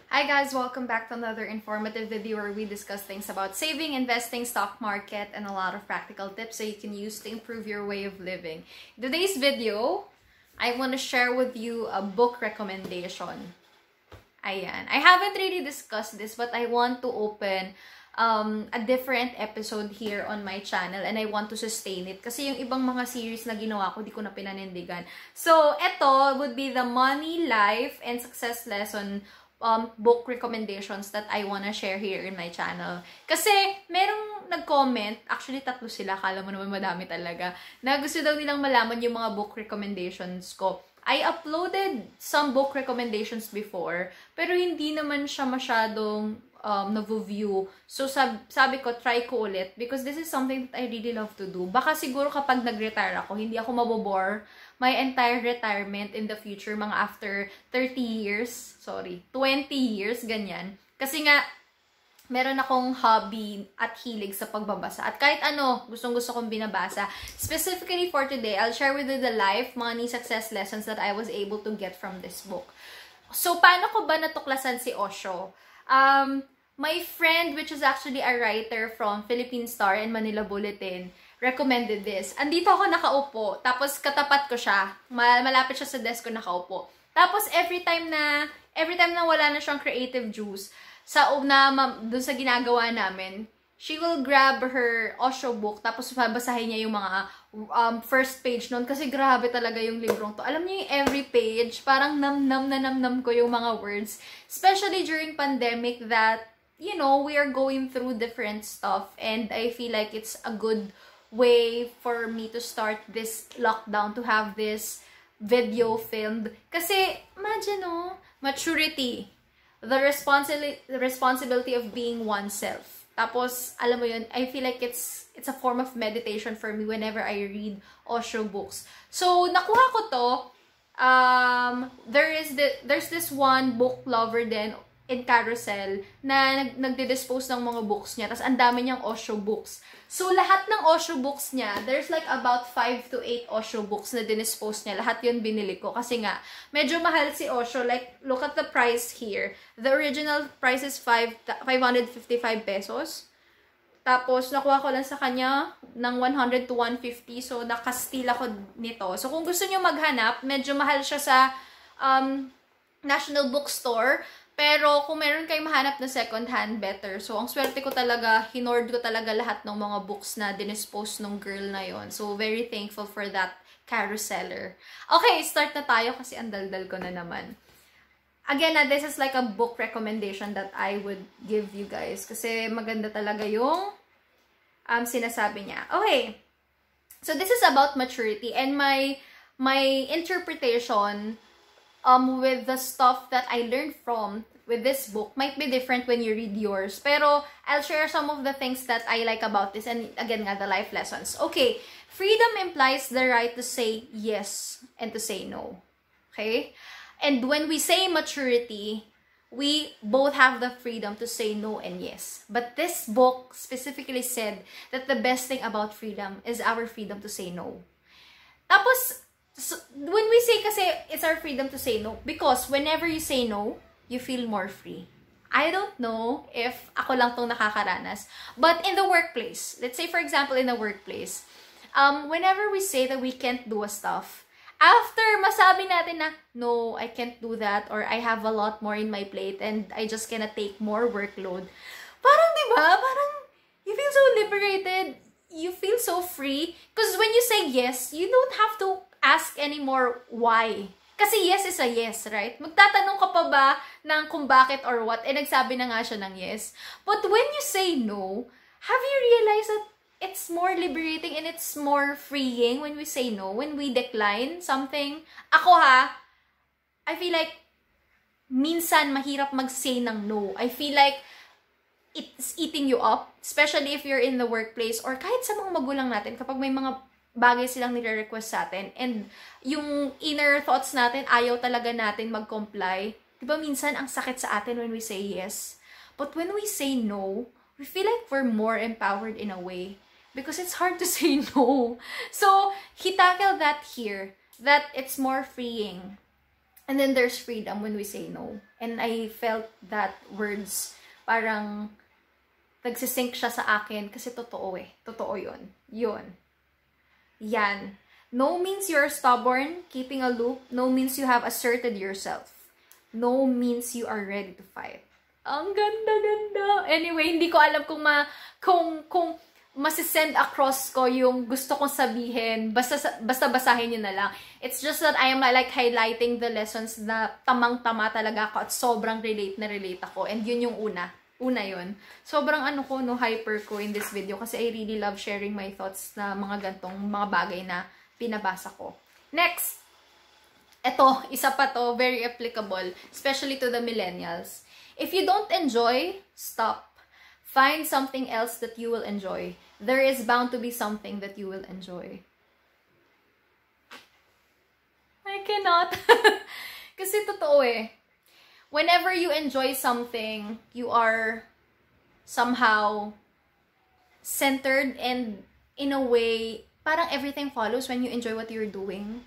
Hi guys, welcome back to another informative video where we discuss things about saving, investing, stock market, and a lot of practical tips so you can use to improve your way of living. In today's video, I want to share with you a book recommendation. Ayan. I haven't really discussed this, but I want to open a different episode here on my channel and I want to sustain it. Kasi yung ibang mga series na ginawa ko, di ko na pinanindigan. So, ito would be the Money, Life, and Success Lesson book recommendations that I wanna share here in my channel. Kasi, merong nag-comment, actually tatlo sila, akala mo naman madami talaga, na gusto daw nilang malaman yung mga book recommendations ko. I uploaded some book recommendations before, pero hindi naman siya masyadong na-view. So, sabi ko, try ko ulit because this is something that I really love to do. Baka siguro kapag nag-retire ako, hindi ako mabobore my entire retirement in the future, mga after 20 years, ganyan. Kasi nga, meron akong hobby at hilig sa pagbabasa. At kahit ano, gustong-gusto kong binabasa. Specifically for today, I'll share with you the life, money, success lessons that I was able to get from this book. So, paano ko ba natuklasan si Osho? My friend, which is actually a writer from Philippine Star and Manila Bulletin, recommended this. Andito ako nakaupo, tapos katapat ko siya. Malapit siya sa desk ko nakaupo. Tapos every time na wala na siyang creative juice, doon sa ginagawa namin, she will grab her Osho book, tapos babasahin niya yung mga first page nun. Kasi grabe talaga yung librong to. Alam niyo yung every page, parang nam-nam ko yung mga words. Especially during pandemic that, you know, we are going through different stuff. And I feel like it's a good way for me to start this lockdown, to have this video filmed. Kasi, imagine, maturity. The responsibility of being oneself. Tapos, alam mo yun, I feel like it's a form of meditation for me whenever I read Osho books. So, nakuha ko to. There's this one book lover din in Carousel na nagdi-dispose ng mga books niya. Tapos, ang dami niyang Osho books. So, lahat ng Osho books niya, there's like about 5 to 8 Osho books na dinispose niya. Lahat yun binili ko. Kasi nga, medyo mahal si Osho. Like, look at the price here. The original price is 555 pesos. Tapos, nakuha ko lang sa kanya ng 100 to 150. So, nakasteal ako nito. So, kung gusto nyo maghanap, medyo mahal siya sa National Bookstore. Pero, kung meron kayong mahanap na second hand, better. So, ang swerte ko talaga, hinord ko talaga lahat ng mga books na dinispose ng girl na yon. So, very thankful for that carouseller. Okay, start na tayo kasi ang daldal ko na naman. Again, this is like a book recommendation that I would give you guys. Kasi maganda talaga yung sinasabi niya. Okay, so this is about maturity. And my interpretation with the stuff that I learned with this book might be different when you read yours. Pero, I'll share some of the things that I like about this. And again, the life lessons. Okay, freedom implies the right to say yes and to say no. Okay? And when we say maturity, we both have the freedom to say no and yes. But this book specifically said that the best thing about freedom is our freedom to say no. Tapos, so, when we say kasi it's our freedom to say no, because whenever you say no, you feel more free. I don't know if ako lang tong nakakaranas, but in the workplace, let's say for example in the workplace, whenever we say that we can't do a stuff, after masabi natin na, no, I can't do that, or I have a lot more in my plate and I just cannot take more workload, parang diba, parang you feel so liberated, you feel so free, because when you say yes, you don't have to ask anymore why. Kasi yes is a yes, right? Magtatanong ka pa ba ng kung bakit or what? Eh, nagsabi na nga siya ng yes. But when you say no, have you realized that it's more liberating and it's more freeing when we say no, when we decline something? Ako I feel like minsan mahirap mag-say ng no. I feel like it's eating you up, especially if you're in the workplace or kahit sa mga magulang natin kapag may mga bagay silang nire-request sa atin and yung inner thoughts natin, ayaw talaga natin mag-comply. Diba minsan ang sakit sa atin when we say yes? But when we say no, we feel like we're more empowered in a way because it's hard to say no. So, he tackled that here, that it's more freeing. And then there's freedom when we say no. And I felt that words parang nagsisync siya sa akin kasi totoo eh. Totoo yun. Yun. Yan. No means you're stubborn, keeping aloof. No means you have asserted yourself. No means you are ready to fight. Ang ganda-ganda. Anyway, hindi ko alam kung masisend across ko yung gusto kong sabihin. Basta basahin nyo na lang. It's just that I am like highlighting the lessons na tamang-tama talaga ako at sobrang relate ako. And yun yung una. Una yun. Sobrang hyper ko in this video kasi I really love sharing my thoughts na mga gantong mga bagay na pinabasa ko. Next! Ito, isa pa to, very applicable, especially to the millennials. If you don't enjoy, stop. Find something else that you will enjoy. There is bound to be something that you will enjoy. I cannot. Kasi totoo eh. Whenever you enjoy something, you are somehow centered and in a way, parang everything follows when you enjoy what you're doing.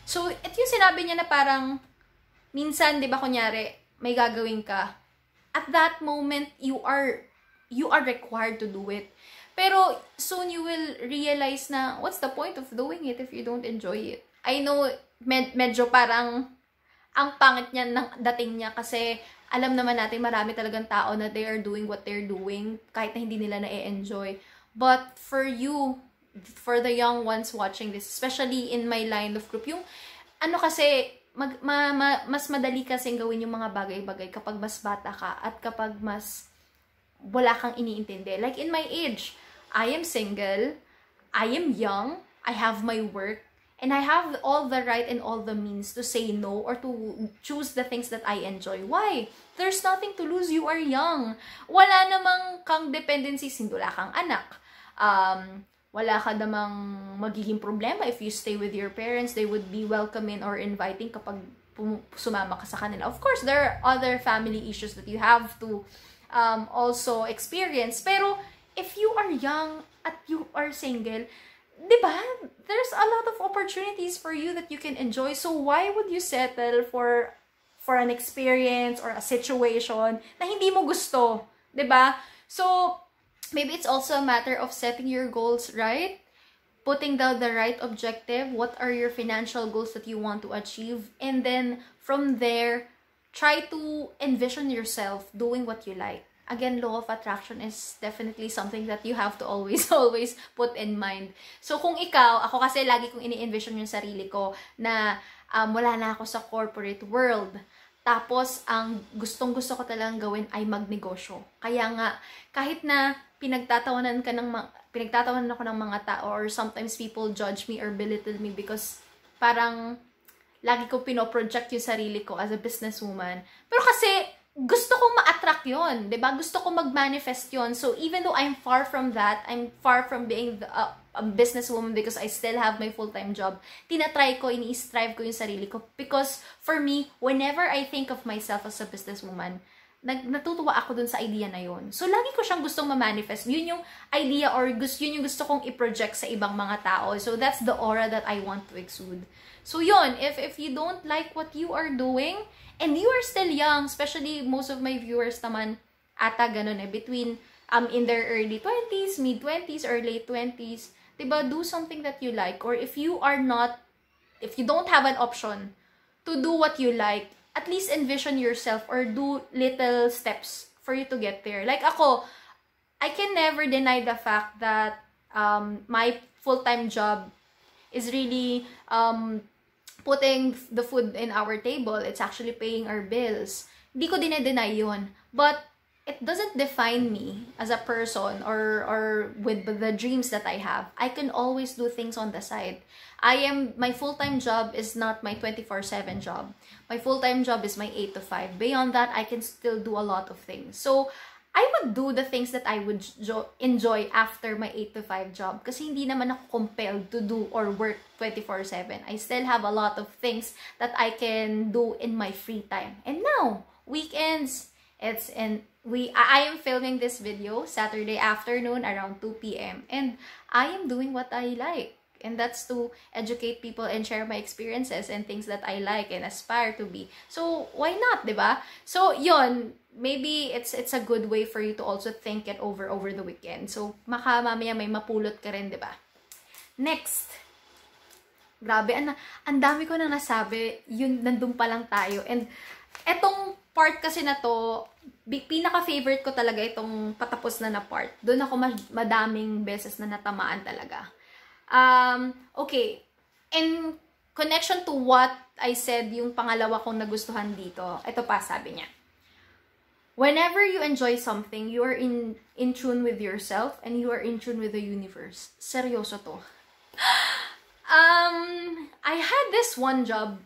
So, ito yung sinabi niya na parang, minsan, di ba, kunyari, may gagawin ka. At that moment, you are required to do it. Pero, soon you will realize na, what's the point of doing it if you don't enjoy it? I know, medyo parang, ang pangit niya ng dating niya kasi, alam naman natin, marami talagang tao na they are doing what they're doing, kahit na hindi nila na-enjoy. But, for you, for the young ones watching this, especially in my line of group, yung, kasi, mas madali kasing gawin yung mga bagay-bagay kapag mas bata ka at kapag mas wala kang iniintindi. Like in my age, I am single, I am young, I have my work, and I have all the right and all the means to say no or to choose the things that I enjoy. Why? There's nothing to lose. You are young. Wala namang kang dependencies, hindi wala kang anak. Wala ka namang magiging problema if you stay with your parents. They would be welcoming or inviting kapag sumama ka sa kanila. Of course, there are other family issues that you have to also experience. Pero, if you are young at you are single, diba? There's a lot of opportunities for you that you can enjoy. So, why would you settle for an experience or a situation na hindi mo gusto? Diba? So, maybe it's also a matter of setting your goals right, putting down the right objective, what are your financial goals that you want to achieve, and then from there, try to envision yourself doing what you like. Again, law of attraction is definitely something that you have to always put in mind. So kung ikaw, ako kasi lagi kong ini-envision yung sarili ko na wala na ako sa corporate world. Tapos, ang gustong-gusto ko talagang gawin ay magnegosyo. Kaya nga, kahit na pinagtatawanan ako ng mga tao or sometimes people judge me or belittle me because parang lagi ko pinoproject yung sarili ko as a businesswoman. Pero kasi, gusto kong ma-attract yun. Diba? Gusto kong mag-manifest yun. So, even though I'm far from that, I'm far from being a businesswoman because I still have my full-time job, tinatry ko, ini-strive ko yung sarili ko. Because, for me, whenever I think of myself as a businesswoman, natutuwa ako dun sa idea na yun. So, lagi ko siyang gustong ma-manifest. Yun yung idea or yun yung gusto kong i-project sa ibang mga tao. So, that's the aura that I want to exude. So, yun. If you don't like what you are doing, and you are still young, especially most of my viewers naman, ata ganun between in their early 20s, mid-20s, or late 20s, diba, do something that you like. Or if you don't have an option to do what you like, at least envision yourself or do little steps for you to get there. Like ako, I can never deny the fact that my full-time job is really putting the food in our table. It's actually paying our bills. Hindi ko dinedeny yun. But it doesn't define me as a person or with the dreams that I have. I can always do things on the side. My full-time job is not my 24/7 job. My full-time job is my 8 to 5. Beyond that, I can still do a lot of things. So, I would do the things that I would enjoy after my 8 to 5 job. Kasi hindi naman ako compelled to do or work 24/7. I still have a lot of things that I can do in my free time. And now, weekends, I am filming this video Saturday afternoon around 2 p.m. And I am doing what I like. and that's to educate people and share my experiences and things that I like and aspire to be. So, why not, diba? So, yon, maybe it's a good way for you to also think it over the weekend. So, mamaya may mapulot ka rin, diba? Next. Grabe, ang dami ko na nasabi, yun, nandun pa lang tayo. And, etong part kasi na to, pinaka-favorite ko talaga itong patapos na part. Doon ako madaming beses na natamaan talaga. Okay. In connection to what I said, yung pangalawa kong nagustuhan dito, ito pa, sabi niya. Whenever you enjoy something, you are in tune with yourself and you are in tune with the universe. Seryoso to. I had this one job.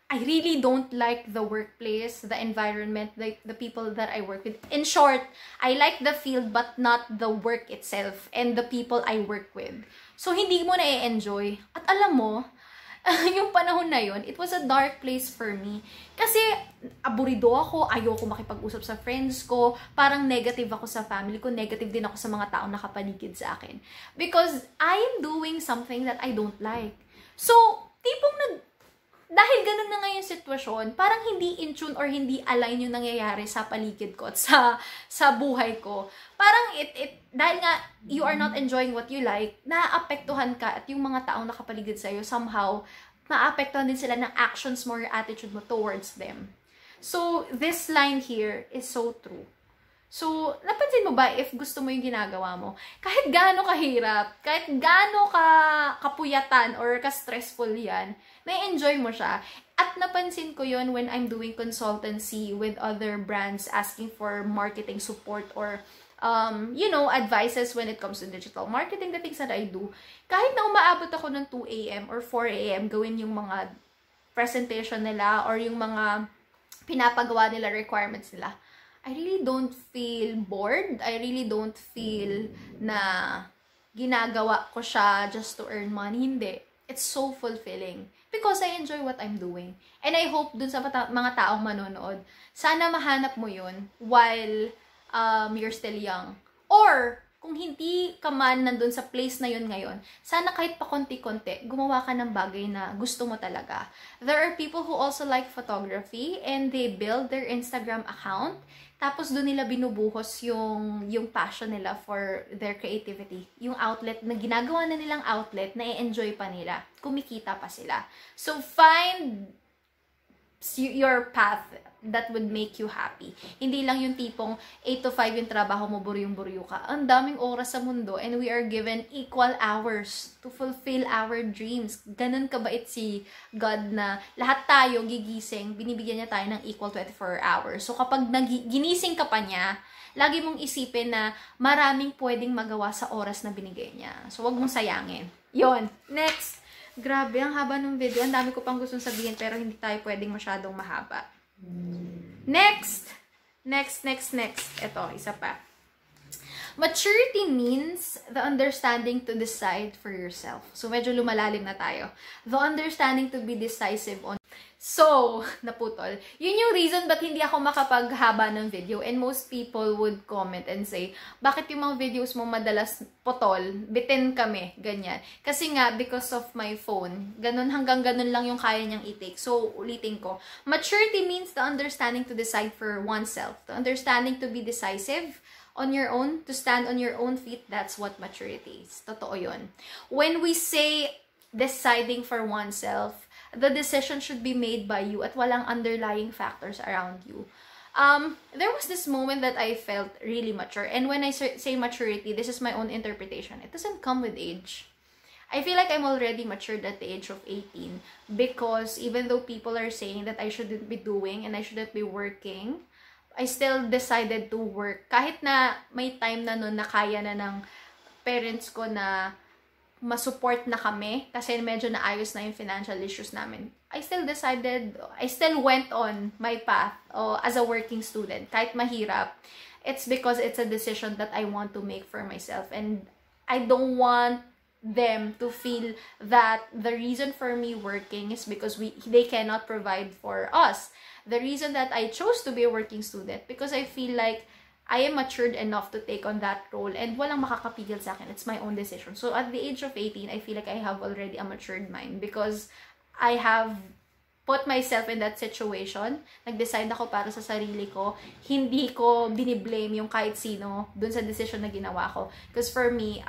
I really don't like the workplace, the environment, the people that I work with. In short, I like the field but not the work itself and the people I work with. So, hindi mo na-enjoy. At alam mo, yung panahon na yun, it was a dark place for me. Kasi, aburido ako, ayoko makipag-usap sa friends ko, parang negative ako sa family ko, negative din ako sa mga taong nakapaligid sa akin. Because I am doing something that I don't like. So, tipong dahil ganun na nga yung sitwasyon, parang hindi in tune or hindi align yung nangyayari sa paligid ko at sa buhay ko. Parang dahil nga you are not enjoying what you like, naapektuhan ka at yung mga taong nakapaligid sa'yo, somehow, maapektuhan din sila ng actions mo or attitude mo towards them. So, this line here is so true. So, napansin mo ba if gusto mo yung ginagawa mo? Kahit gaano kahirap, kahit gaano kapuyatan or ka-stressful yan, na-enjoy mo siya. At napansin ko yon when I'm doing consultancy with other brands asking for marketing support or, advices when it comes to digital marketing, the things that I do. Kahit na umaabot ako ng 2 a.m. or 4 a.m. gawin yung mga presentation nila or yung mga pinapagawa nila, requirements nila, I really don't feel bored. I really don't feel na ginagawa ko siya just to earn money. Hindi. It's so fulfilling. Because I enjoy what I'm doing. And I hope dun sa mga taong manonood, sana mahanap mo yun while you're still young. Or, kung hindi ka man nandun sa place na yun ngayon, sana kahit pa konti-konti, gumawa ka ng bagay na gusto mo talaga. There are people who also like photography and they build their Instagram account. Tapos doon nila binubuhos yung passion nila for their creativity. Yung outlet, na ginagawa na nilang outlet, na i-enjoy pa nila. Kumikita pa sila. So, find your path that would make you happy. Hindi lang yung tipong 8 to 5 yung trabaho mo, buryong-buryo ka. Ang daming oras sa mundo and we are given equal hours to fulfill our dreams. Ganun kabait si God na lahat tayo gigising, binibigyan niya tayo ng equal 24 hours. So kapag ginising ka pa niya, lagi mong isipin na maraming pwedeng magawa sa oras na binigay niya. So wag mong sayangin. Yon. Next. Grabe, ang haba ng video. Ang dami ko pang gustong sabihin pero hindi tayo pwedeng masyadong mahaba. Next. Ito, isa pa. Maturity means the understanding to decide for yourself. So, medyo lumalalim na tayo. The understanding to be decisive on. So, naputol. Yun yung reason ba't hindi ako makapaghaba ng video. And most people would comment and say, bakit yung mga videos mo madalas putol? Bitin kami, ganyan. Kasi nga, because of my phone, hanggang ganun lang yung kaya niyang i-take. So, ulitin ko. Maturity means the understanding to decide for oneself. The understanding to be decisive on your own, to stand on your own feet, that's what maturity is. Totoo yun. When we say deciding for oneself, the decision should be made by you at walang underlying factors around you. There was this moment that I felt really mature. And when I say maturity, this is my own interpretation. It doesn't come with age. I feel like I'm already matured at the age of 18 because even though people are saying that I shouldn't be doing and I shouldn't be working, I still decided to work. Kahit na may time na nun na kaya na ng parents ko na masupport na kami kasi medyo naayos na yung financial issues namin. I still went on my path as a working student. Kahit mahirap, it's because it's a decision that I want to make for myself. And I don't want them to feel that the reason for me working is because they cannot provide for us. The reason that I chose to be a working student because I feel like I am matured enough to take on that role and walang makakapigil sa akin. It's my own decision. So at the age of 18, I feel like I have already a matured mind because I have put myself in that situation. Nag-decide ako para sa sarili ko. Hindi ko biniblame yung kahit sino dun sa decision na ginawa ko. Because for me,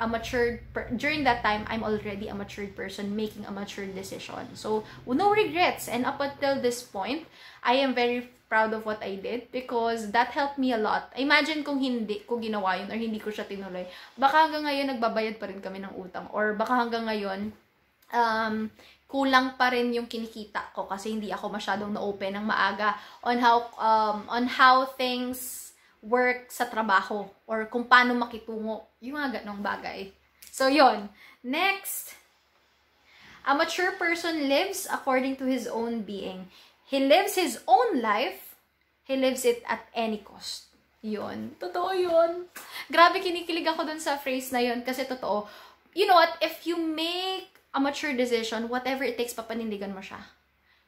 during that time, I'm already a matured person making a matured decision. So, no regrets. And up until this point, I am very proud of what I did because that helped me a lot. Imagine kung hindi ko ginawa yun or hindi ko siya tinuloy. Baka hanggang ngayon nagbabayad pa rin kami ng utang. Or baka hanggang ngayon, kulang pa rin yung kinikita ko kasi hindi ako masyadong na-open ng maaga on how things work sa trabaho or kung paano makitungo. Yung mga ganong bagay. So, yon. Next. A mature person lives according to his own being. He lives his own life. He lives it at any cost. Yun. Totoo yun. Grabe, kinikilig ako dun sa phrase na yun kasi totoo. You know what? If you make a mature decision, whatever it takes, papanindigan mo siya.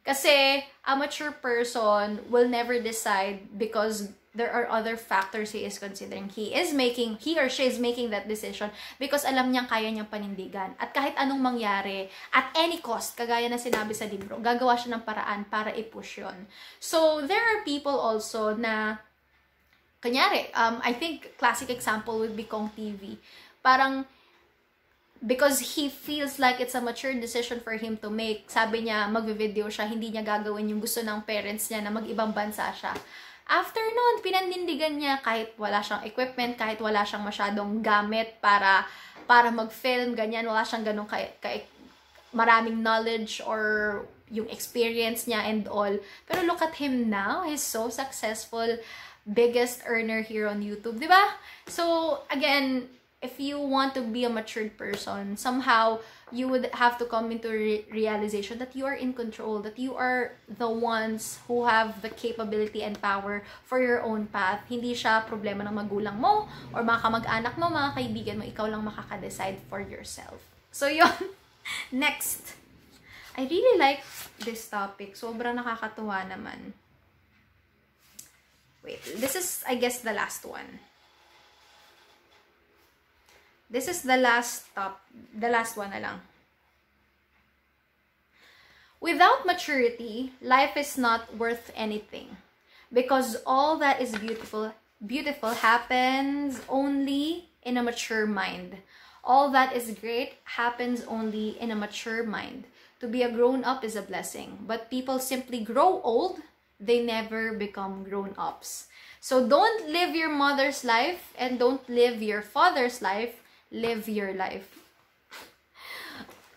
Kasi a mature person will never decide because there are other factors he is considering. He or she is making that decision because alam niyang kaya niyang panindigan. At kahit anong mangyari, at any cost, kagaya na sinabi sa libro, gagawa siya ng paraan para i-push yun. So, there are people also na, kanyari, I think classic example would be Kong TV. Parang, because he feels like it's a mature decision for him to make. Sabi niya, magvi-video siya, hindi niya gagawin yung gusto ng parents niya na mag-ibang bansa siya. After nun, pinanindigan niya kahit wala siyang equipment, kahit wala siyang masyadong gamit para mag-film, ganyan, wala siyang ganong maraming knowledge or yung experience niya and all. Pero look at him now, he's so successful, biggest earner here on YouTube, di ba? So, again, if you want to be a matured person, somehow you would have to come into realization that you are in control, that you are the ones who have the capability and power for your own path. Hindi siya problema ng magulang mo or mga kamag-anak mo, mga kaibigan mo, ikaw lang makaka-decide for yourself. So yun. Next. I really like this topic. Sobrang nakakatuwa naman. Wait, this is, I guess, the last one. This is the last one na lang. Without maturity, life is not worth anything. Because all that is beautiful happens only in a mature mind. All that is great happens only in a mature mind. To be a grown-up is a blessing. But people simply grow old, they never become grown-ups. So don't live your mother's life and don't live your father's life. Live your life.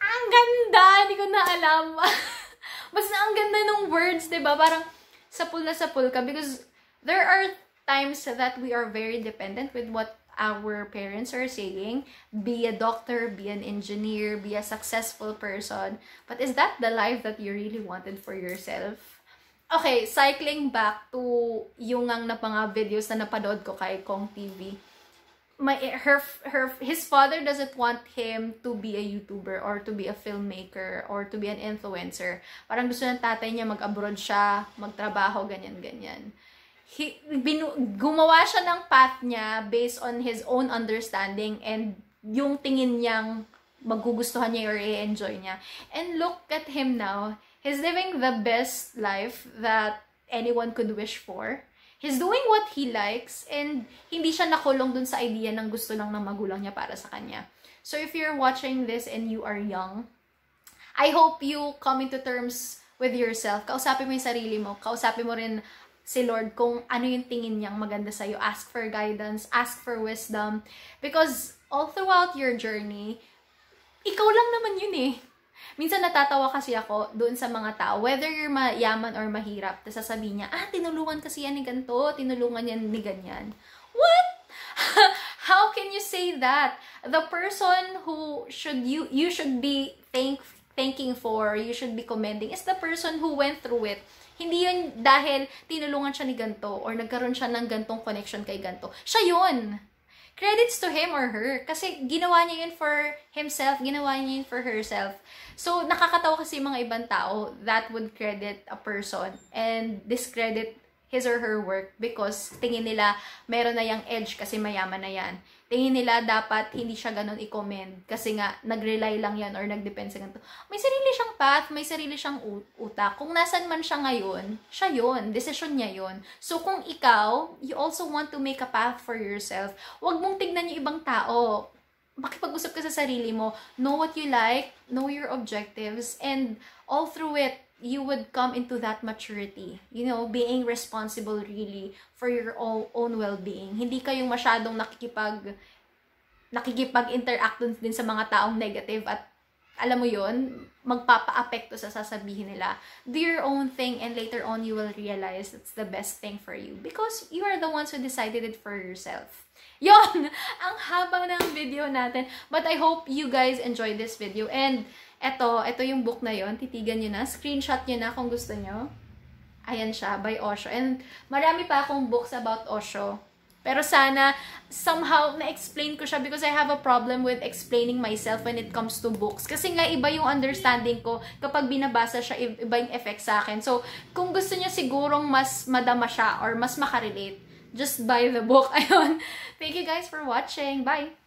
Ang ganda! Hindi ko na alam. Basta ang ganda ng words, diba? Parang sapul na sapul ka. Because there are times that we are very dependent with what our parents are saying. Be a doctor, be an engineer, be a successful person. But is that the life that you really wanted for yourself? Okay, cycling back to yung na mga videos na napanood ko kay Kong TV. His father doesn't want him to be a YouTuber or to be a filmmaker or to be an influencer. Parang gusto ng tatay niya mag-abroad siya, magtrabaho, ganyan-ganyan. Gumawa siya ng path niya based on his own understanding and yung tingin niyang magugustuhan niya or i-enjoy niya. And look at him now. He's living the best life that anyone could wish for. He's doing what he likes and hindi siya nakulong dun sa idea ng gusto lang ng magulang niya para sa kanya. So if you're watching this and you are young, I hope you come into terms with yourself. Kausapin mo yung sarili mo. Kausapin mo rin si Lord kung ano yung tingin niyang maganda sa'yo. Ask for guidance. Ask for wisdom. Because all throughout your journey, ikaw lang naman yun eh. Minsan natatawa kasi ako doon sa mga tao, whether you're mayaman or mahirap, tapos sasabihin niya, tinulungan kasi yan ni ganito, tinulungan yan ni ganyan. What? How can you say that? The person who you should be thanking for, you should be commending, is the person who went through it. Hindi yun dahil tinulungan siya ni ganito or nagkaroon siya ng gantong connection kay ganito. Siya yun. Credits to him or her. Kasi ginawa niya yun for himself, ginawa niya yun for herself. So, nakakatawa kasi mga ibang tao that would credit a person and discredit his or her work because tingin nila meron na yung edge kasi mayaman na yan. Tingin nila dapat hindi siya ganun i-commend kasi nga nag-rely lang yan or nag-depend sa ganito. May sarili siyang path, may sarili siyang utak. Kung nasan man siya ngayon, siya yun. Decision niya yun. So kung ikaw, you also want to make a path for yourself, huwag mong tignan yung ibang tao. Makipag-usap ka sa sarili mo. Know what you like, know your objectives, and all through it, you would come into that maturity. You know, being responsible really for your own well-being. Hindi kayong masyadong nakikipag-interact din sa mga taong negative at alam mo yun, magpapa-apekto sa sasabihin nila. Do your own thing and later on you will realize it's the best thing for you because you are the ones who decided it for yourself. Yon! Ang haba ng video natin. But I hope you guys enjoyed this video. And ito yung book na yon. Titigan nyo na. Screenshot nyo na kung gusto nyo. Ayan siya, by Osho. And marami pa akong books about Osho. Pero sana, somehow, na-explain ko siya because I have a problem with explaining myself when it comes to books. Kasi nga, iba yung understanding ko kapag binabasa siya, iba yung effect sa akin. So, kung gusto niya sigurong mas madama siya or mas makarelate, just buy the book. Ayun. Thank you guys for watching. Bye!